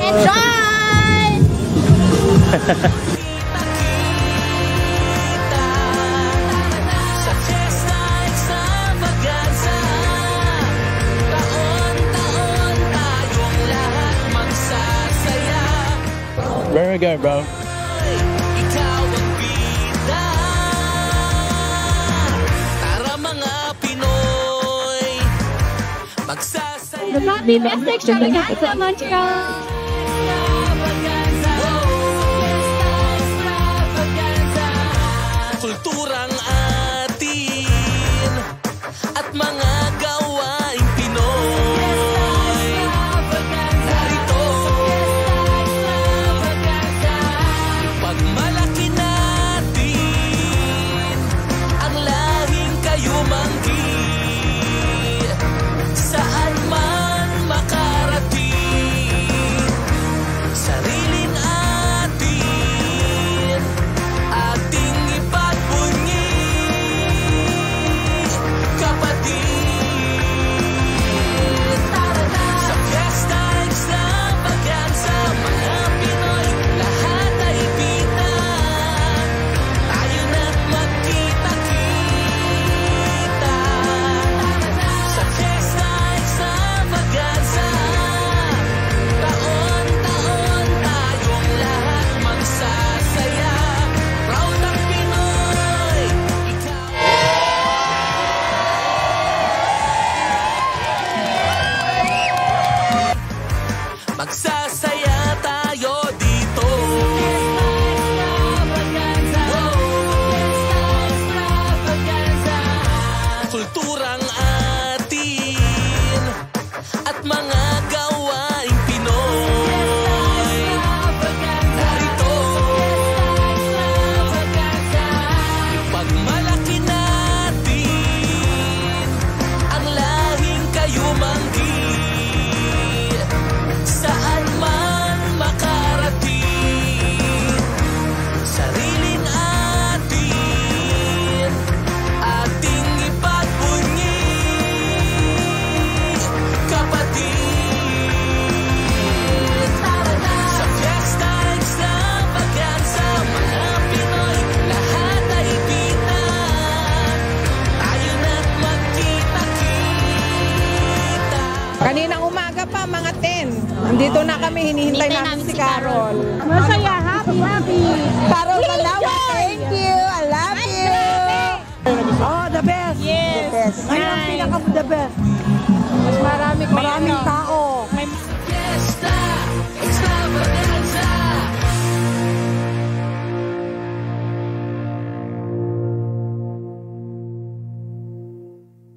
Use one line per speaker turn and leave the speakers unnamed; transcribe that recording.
Enjoy!
Where we go, bro?
The best extravaganza, Montreal.
Kulturang atin at mga gawaing Pinoy. Narito, pagmalaki natin ang lahing kayumanggi. Saan man makarating, sariling atin, ating ipagbunyi, kapatid. Sa Fiesta Extravaganza, mga Pinoy, lahat ay pita. Tayo na't magkita-kita. Sa Fiesta Extravaganza, taon-taon tayong lahat magsasaya. Proud ang Pinoy, ikaw. Magsasaya tayo dito. Kulturang atin at mga gawaing Pinoy. Narito, pagmalaki natin ang lahing kayumanggi. Saan man makarating, sariling atin, ating ipagbunyi, kapatid. Sa Fiesta Extravaganza, mga Pinoy, lahat ay pita. Tayo na't magkita-kita.
Kaninang umaga pa, mga 10. Nandito na kami, hinihintay namin si Carol.
Masaya, happy.
Carol Kalawa, thank you. I love you. Oh, the best.
Yes.
Ngayon, pinaka the best. Mas maraming tao.